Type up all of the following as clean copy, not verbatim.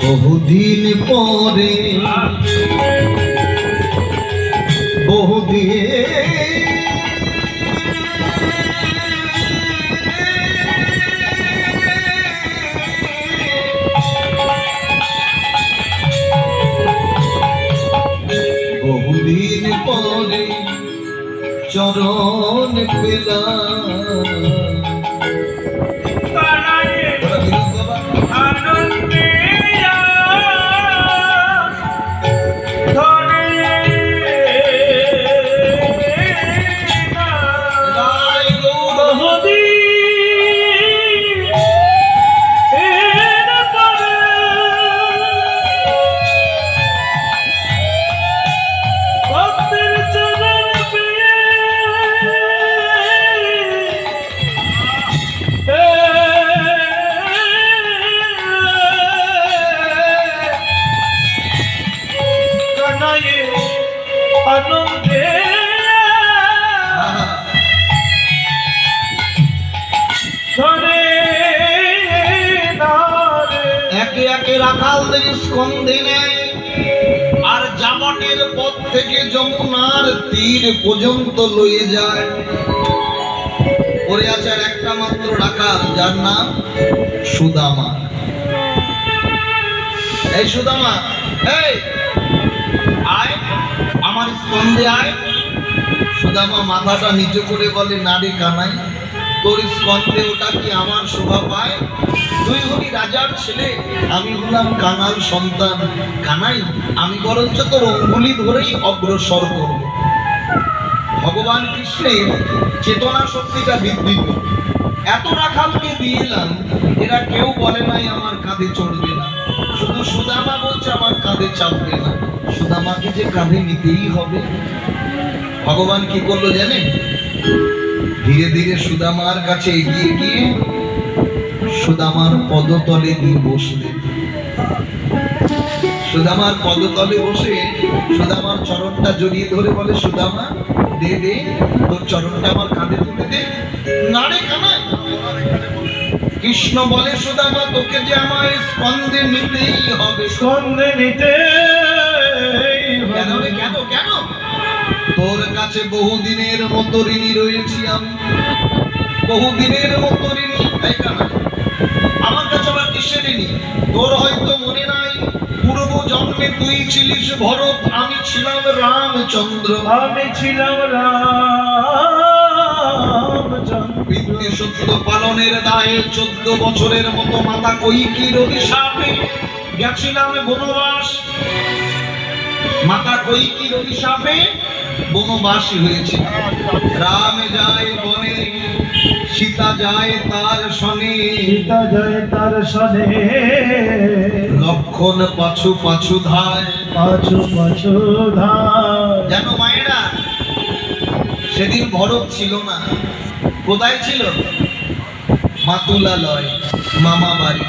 বহুদিন পরে বহুদিন বহুদিন পরে চরণ পেলাম রাখালদের স্কন্ধে নেয় আর জামটের পথ থেকে যমুনার তীর পর্যন্ত লয়ে যায়। পরে আছে আর একটা মাত্র রাখাল, যার নাম সুদামা। এই সুদামা, এই আয় আমার স্কন্ধে আয়। সুদামা মাথাটা নিচু করে বলে, না রে কানাই, তোর স্কন্ধে ওটা কি আমার শোভা পায়? তুই হলি রাজার ছেলে, আমি হলাম কানাল সন্তান। কানাই, আমি বরঞ্চ তোর অঙ্গুলি ধরেই অগ্রসর করব। ভগবান কৃষ্ণের চেতনা শক্তিটা বৃদ্ধি করব। এত রাখালকে দিয়ে এলাম, এরা কেউ বলে নাই আমার কাঁধে চড়বে না। শুধু সুদামা বলছে আমার কাঁধে চাপবে না। সুদামাকে যে কাঁধে নিতেই হবে। ভগবান কি করলো জানেন? ধীরে ধীরে সুদামার কাছে এগিয়ে গিয়ে সুদামার পদতলে দিয়ে বসলেন। সুদামার পদতলে বসে সুদামার চরণটা জড়িয়ে ধরে বলে, সুদামা দে দে তোর চরণটা আমার কাঁধে তুলে দে। না রে কানাই। কৃষ্ণ বলে, সুদামা তোকে যে আমার স্কন্ধে নিতেই হবে। স্কন্ধে নিতে কেন রে? কেন কেন? তোর কাছে বহুদিনের মতো ঋণী রয়েছি আমি, বহুদিনের মতো ঋণী। তাই কানাই, আমার কাছে আবার কিসের ঋণী? তোর হয়তো মনে নাই, পূর্ব জন্মে তুই ছিলিস ভরত, আমি ছিলাম রামচন্দ্র। আমি ছিলাম রামচন্দ্র। পিতৃ সত্য পালনের দায়ে 14 বছরের মতো মাতা কৈকেয়ীর অভিশাপে গেছিলাম বনবাস। মাতা কৈকেয়ীর অভিশাপে বনবাসী হয়েছে। রাম যায় বনে, সীতা যায় তার সনে। সীতা যায় তার সনে। লক্ষণ পাছু পাছু ধায়, পাছু পাছু ধায়। জানো মায়েরা, সেদিন ভরত ছিল না। কোথায় ছিল? মাতুলালয়, মামা বাড়ি।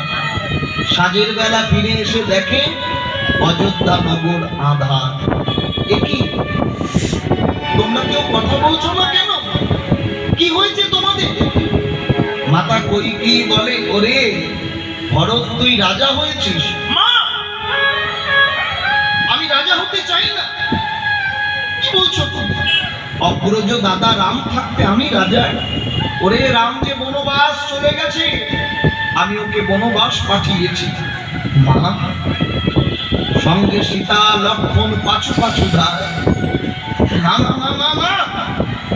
সাজের বেলা ফিরে এসে দেখে অযোধ্যা নগর আঁধার। কি তোমরা কেউ কথা বলছো না কেন? কি হয়েছে তোমাদের? মাতা কৈকেয়ী বলে, ওরে ভরত, তুই রাজা হয়েছিস। মা, আমি রাজা হতে চাই না। কি বলছো তুমি? অগ্রজ দাদা রাম থাকতে আমি রাজা? ওরে, রাম যে বনবাস চলে গেছে, আমি ওকে বনবাস পাঠিয়েছি। মা, সঙ্গে সীতা লক্ষণ পাছু পাছু ধায়। না না না না না,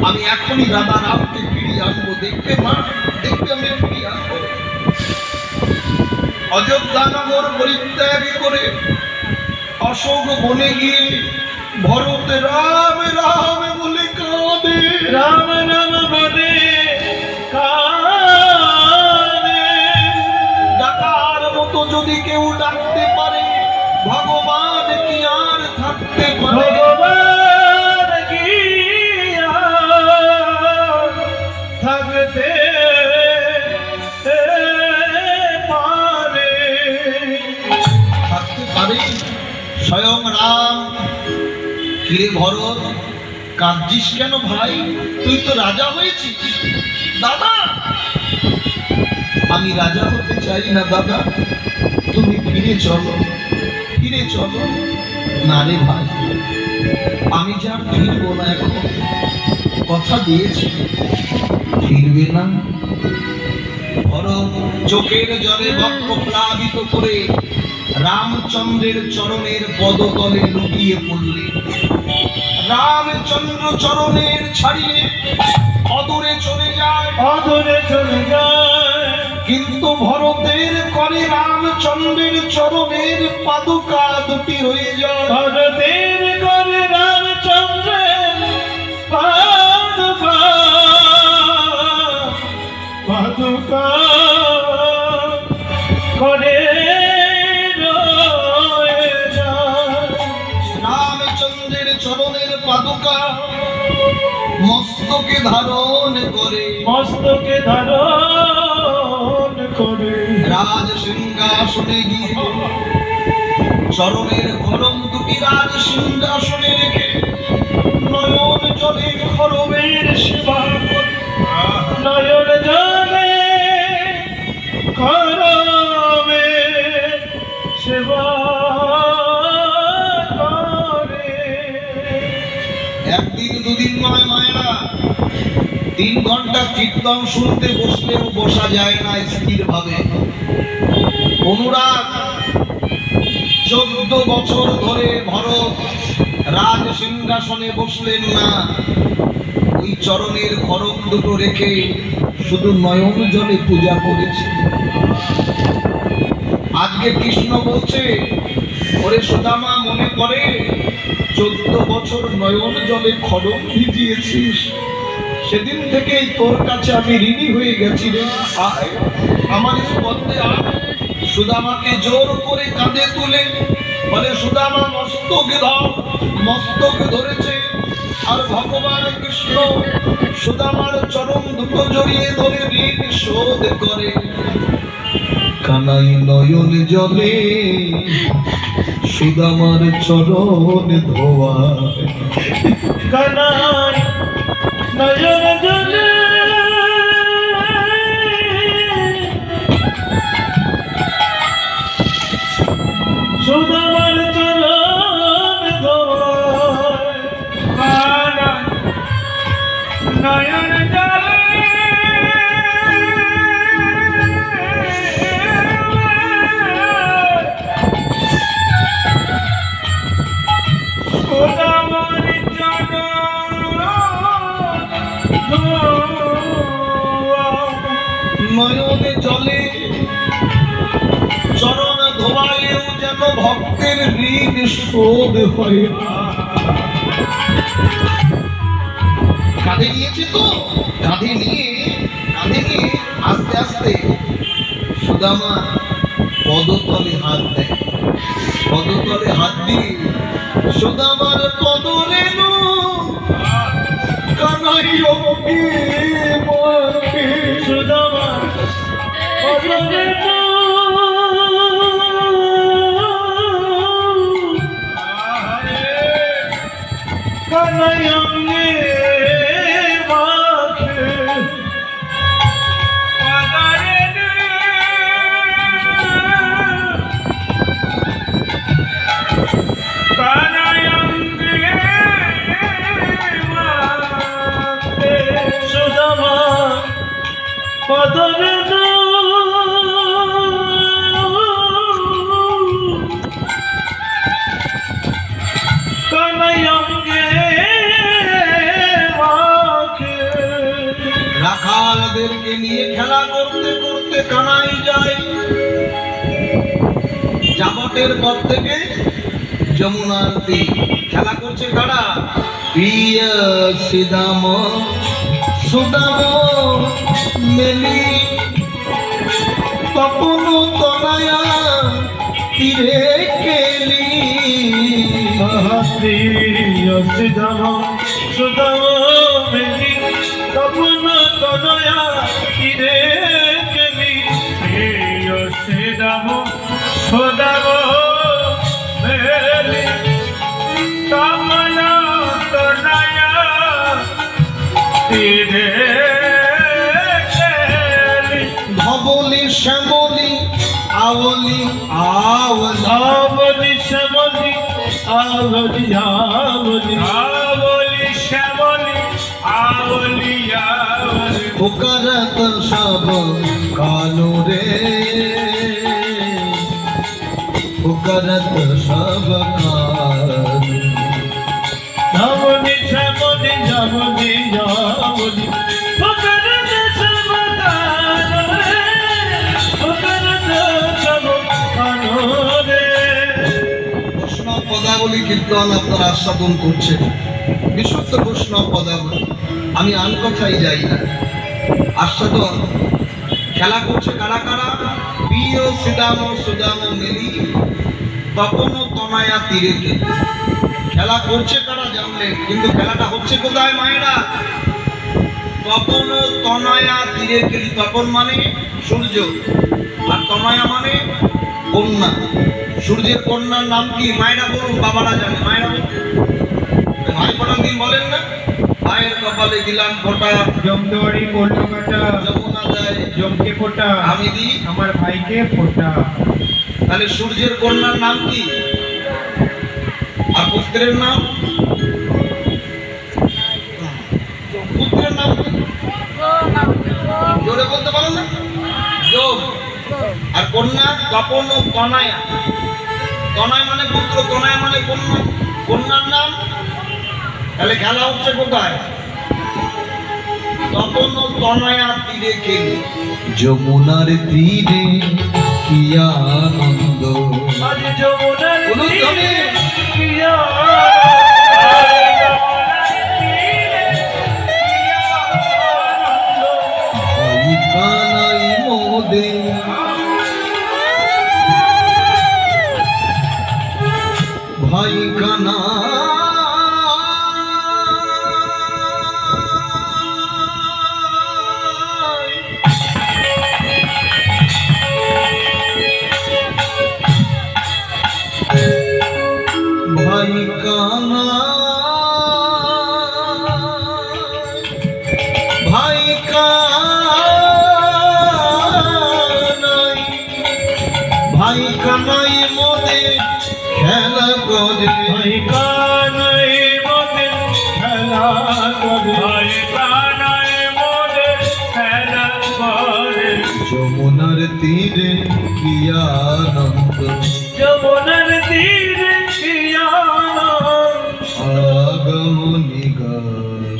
আমি এখনই রাধা রামকে ফিরিয়ে আনবো। দেখবে মা, দেখবে আমি ফিরিয়ে আনবো। অযোধ্যা নগর পরিত্যাগ করে অশোক বনে গিয়ে ভরত রাম রাম বলে কাঁদে। রাম রাম বলে কাঁদে। ডাকার মতো যদি কেউ ডাকতে পারে, ভগবান কি আর থাকতে পারে? ভগবান কি আর থাকতে পারে? থাকতে পারে স্বয়ং রাম। কিরে ভরত, কাঁদছিস কেন ভাই? তুই তো রাজা হয়েছিস। দাদা, আমি রাজা হতে চাই না দাদা, তুমি ফিরে ফিরে চলো, ফিরে চলো। না রে ভাই, আমি যা ফিরবো না, এখন কথা দিয়েছি ফিরবে না। ভরত চোখের জলে বক্ষ প্লাবিত করে রামচন্দ্রের চরণের পদতলে লুটিয়ে পড়লে। রামচন্দ্র চরণের ছাড়িয়ে অদূরে চলে যায়, অদূরে চলে যায়। কিন্তু ভরতের করে রামচন্দ্রের চরণের পাদুকা দুটি রয়ে যায়। ভরতের করে রামচন্দ্রের পাদুকা, পাদুকা করে রয়ে যায়। রামচন্দ্রের চরণের পাদুকা মস্তকে ধারণ করে, মস্তকে ধারণ করে রাজ সিংহাসনে গিয়ে চরণের কলম দুটি রাজ সিংহাসনে রেখে নয়ন জলে খরবের সেবা করে। নয়ন জলে করবে সেবা করে। একদিন দুদিন নয় মায়েরা, 3 ঘন্টা কীর্তন শুনতে বসলেও বসা যায় না স্থির ভাবে। অনুরাগ 14 বছর ধরে ভরত রাজ সিংহাসনে বসলেন না, ওই চরণের খড়গ দুটো রেখে শুধু নয়ন জলে পূজা করেছে। আজকে কৃষ্ণ বলছে, ওরে সুদামা, মনে পড়ে 14 বছর নয়ন জলে খড়গ ভিজিয়েছিস, সেদিন থেকেই তোর কাছে আমি ঋণী হয়ে গেছি রে। আয় আমার স্পন্দে আয়। সুদামাকে জোর করে কাঁধে তুলে বলে, সুদামা মস্তক ধর। মস্তক ধরেছে, আর ভগবান কৃষ্ণ সুদামার চরণ দুটো জড়িয়ে ধরে ঋণ শোধ করে। কানাই নয়ন জলে সুদামার চরণ ধোয়া। কানাই নয়ন জলে সুদামার চরণ ধোয়। কানাই নয়ন জলে সুদামার নয়নে জলে চরণ ধোয়ালেও যেন ভক্তের ঋণ শোধ হয়। কাঁধে নিয়েছে তো, কাঁধে নিয়ে আস্তে আস্তে সুদামা পদতলে হাত দেয়। পদতলে হাত দিয়ে সুদামার পদ রেণু কানাই অঙ্গে মাখে। সুদামার পদরে কানাই অঙ্গে মাখে। কানাই অঙ্গে মাখে। সুদামা পদরে কানাই অঙ্গে মাখে। রাখালদেরকে নিয়ে খেলা করতে করতে কানাই যায়। জাবটের পর থেকে যমুনার তীর খেলা করছে কারা? প্রিয় সুদাম সুদাম মেলি তপন তনয়া তীরে কেলি। প্রিয় সুদাম সুদাম মেলি তপন তনয়া তীরে কেলি। প্রিয় সুদাম সুদাম মেলি তপন তনয়া তীরে ধবলি শ্যামলি आवली आवली आवली श्यामली आवली आवली आवली श्यामली आवली आवली पुकारत सब कालो रे पुकारत सब कालो आवली श्यामली आवली आवली पुकारत सब कालो रे पुकारत सब कालो रे বৈষ্ণব পদাবলী কীর্তন আপনারা আস্বাদন করছেন বিশুদ্ধ বৈষ্ণব পদাবলী আমি আন কথাই যাই না আস্বাদন খেলা করছে কারা কারা প্রিয় শ্রীদাম সুদাম মিলি তপন তনয়া তীরেকে খেলা করছে কারা জানলেন কিন্তু খেলাটা হচ্ছে কোথায় মায়েরা তপন তনয়া তীরে গেলি তপন মানে সূর্য আর তনয়া মানে কন্যা সূর্যের কন্যার নাম কি মায়েরা বলুন বাবারা জানে মায়েরা বলুন ভাই ফোটা দিন বলেন না ভাইয়ের কপালে দিলাম ফোটা জমদুয়ারি কলকাতা যমুনা দেয় জমকে ফোটা আমি দিই আমার ভাইকে ফোটা তাহলে সূর্যের কন্যার নাম কি আর পুত্রের নাম পুত্রের নাম কি জোরে বলতে পারো না যোগ আর কন্যা তপন ও তনয়া তনয় মানে পুত্র তনয়া মানে কন্যা কন্যার নাম তাহলে খেলা হচ্ছে কোথায় তপন ও তনয়া তীরে খেলি যমুনার তীরে কি আনন্দ আজ যমুনার বলুন তীরে তবে। কি ভাই কানাই মোদে ভাই কানা ভাই কানা ভাই কানাই ভাই কানাই মোদে খেলা করে ভাই কানাই মোদে খেলা করে ভাই কানাই মোদে খেলা করে যমুনার তীরে কি আনন্দ যমুনার তীরে কি আনন্দ আগমনী গান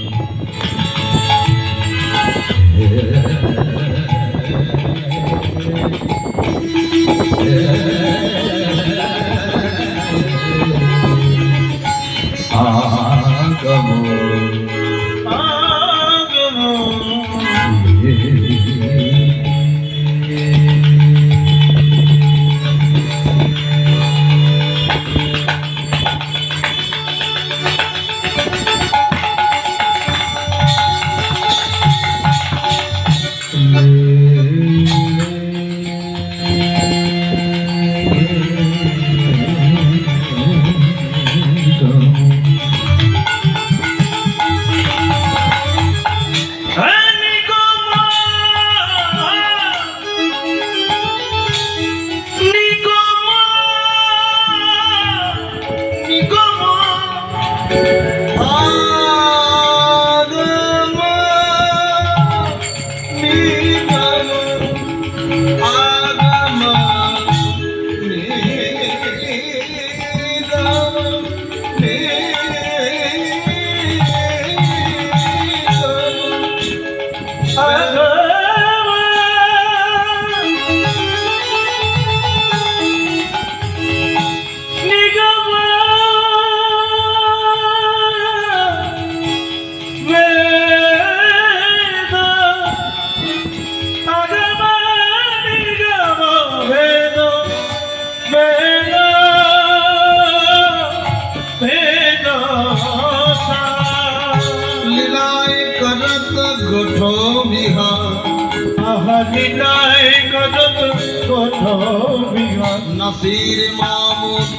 नसीर मामूद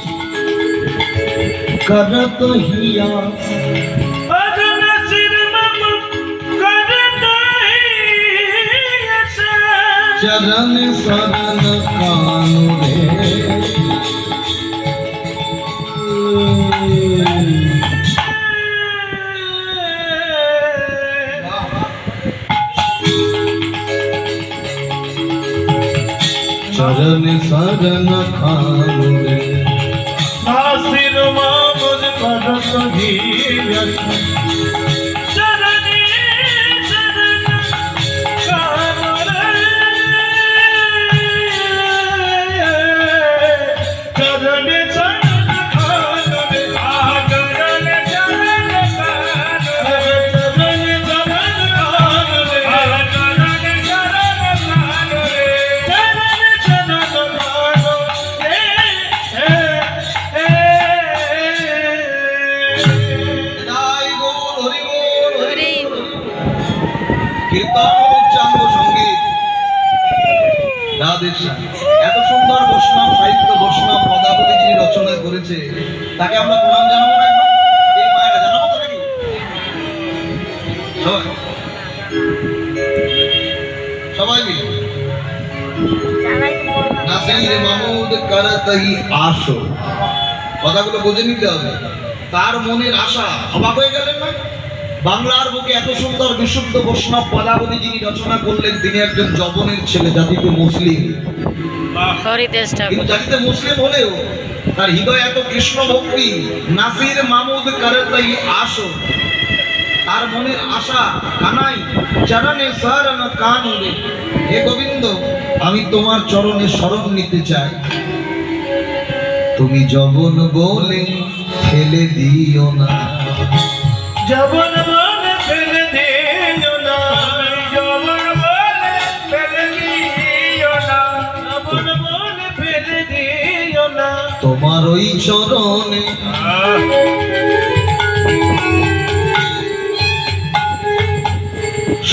करत हिया चरण शरण कानु रे चरण शरण कानु रे नासिर मामुद पद कधीर चरणे चरण कानु रे चरणे चरण कानु रे चरणे चरण कानु रे चरणे चरण कानु रे चरणे चरण कानु रे चरणे चरण कानु জয় গুরু হরি বল হরি কীর্তন উচ্চাঙ্গ সঙ্গীত রাধে শ্যাম। এত সুন্দর বৈষ্ণব সাহিত্য বৈষ্ণব পদাবলী যিনি রচনা করেছে তাকে আমরা প্রণাম জানাবো না একবার? এই মায়েরা জানাবো তো নাকি সবাই সবাই মিলে নাসির মাহমুদ করতই আশো কথাগুলো বুঝে নিতে হবে। তার মনের আশা, অবাক হয়ে গেলেন না? বাংলার বুকে এত সুন্দর বিশুদ্ধ বৈষ্ণব পদাবলী যিনি রচনা করলেন তিনি একজন জবনের ছেলে, জাতিতে মুসলিম, কিন্তু জাতিতে মুসলিম হলেও তার হৃদয়ে এত কৃষ্ণ ভক্তি। নাসির মাহমুদ করতই আশো, তার মনের আশা কানাই চরণে শরণ কানু রে। হে গোবিন্দ, আমি তোমার চরণে শরণ নিতে চাই, তুমি জবন বলে ফেলে দিও না, जबन बोले फिर दियो ना, जबन बोले फिर दियो ना, जबन बोले फिर दियो ना, তোমার ওই চরণে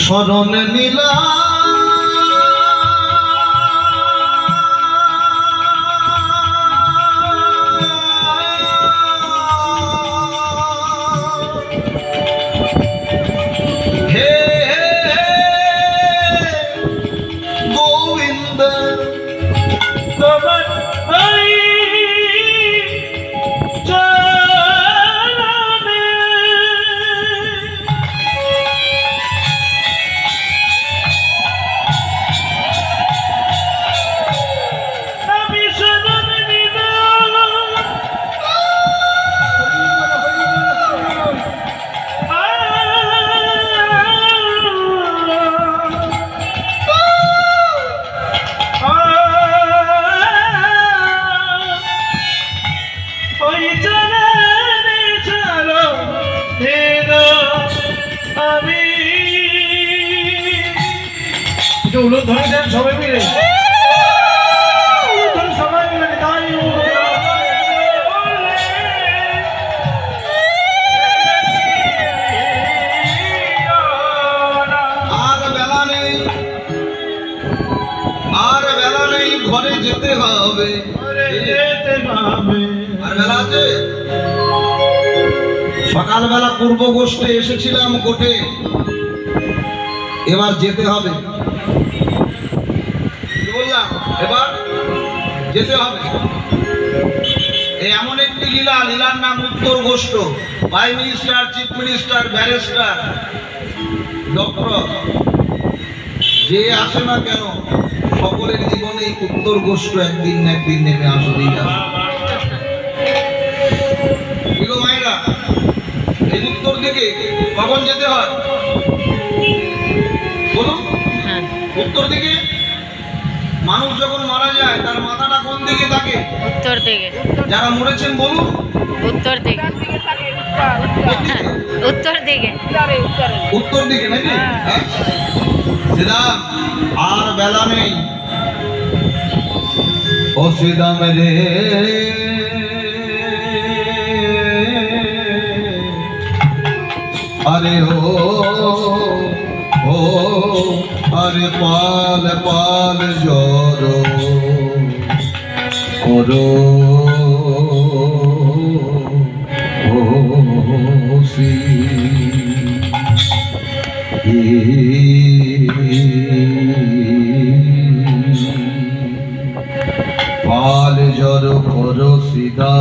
শরণ নিলা जबन आई चरणे अभी शरण निदा ওই চরণে চলো দিনো আমি। একটু উলুধ্বনি দেন সবাই মিলে, উলুধ্বনি সবাই মিলে তাই আর বেলা নেই, আর বেলা নেই, ঘরে যেতে হবে। যেতে পাবে আর বেলা আছে? সকালবেলা পূর্ব গোষ্ঠে এসেছিলাম গোটে, এবার যেতে হবে। কি বললাম? এবার যেতে হবে। এই এমন একটি লীলা, লীলার নাম উত্তর গোষ্ঠ। Prime minister, chief minister, barrister, doctor যে আসে না কেন সকলের জীবনে এই উত্তর গোষ্ঠ একদিন না একদিন নেমে আসবেই আসে। এগো মায়েরা, এই উত্তর দিকে কখন যেতে হয় বলুন? উত্তর দিকে। মানুষ যখন মারা যায় তার মাথাটা কোন দিকে থাকে? উত্তর দিকে। যারা মরেছেন বলুন। উত্তর দিকে। উত্তর দিকে। উত্তর দিকে নাকি? হ্যাঁ। শ্রীরাম, আর বেলা নেই। ও শ্রীরাম রে, আরে ও আরে পাল পাল জর করো শ্রী পাল জর করো সিদা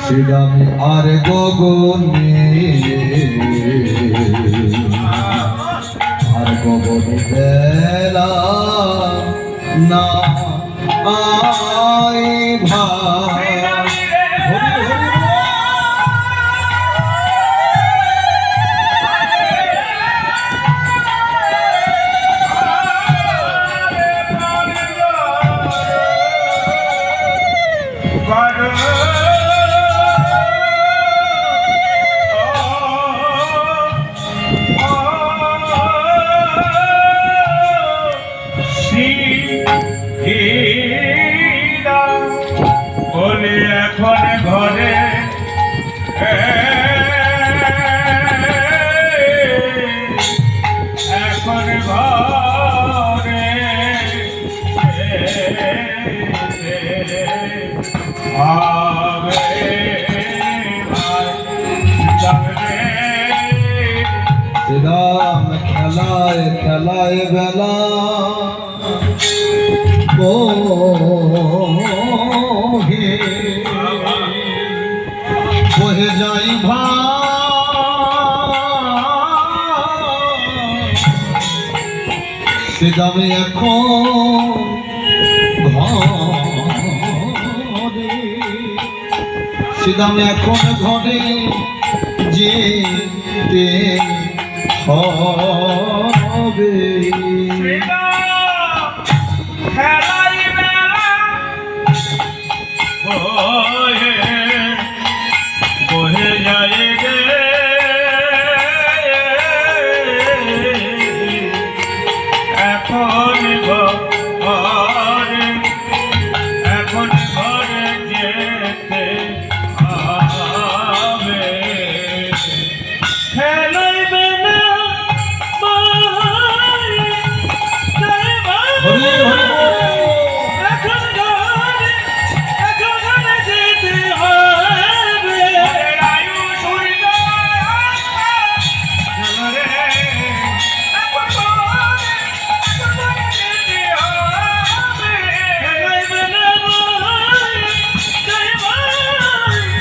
শ্রীরাম শ্রীরামে আর গগনে আর গগনে বেলা না আই ভাই এখন ঘরে এখন ঘরে শ্রীরাম খেলায় খেলায় বেলা বহে যাই ভাই শ্রীরামে এখন ঘরে শ্রীরামে এখন ঘরে যেতে হবে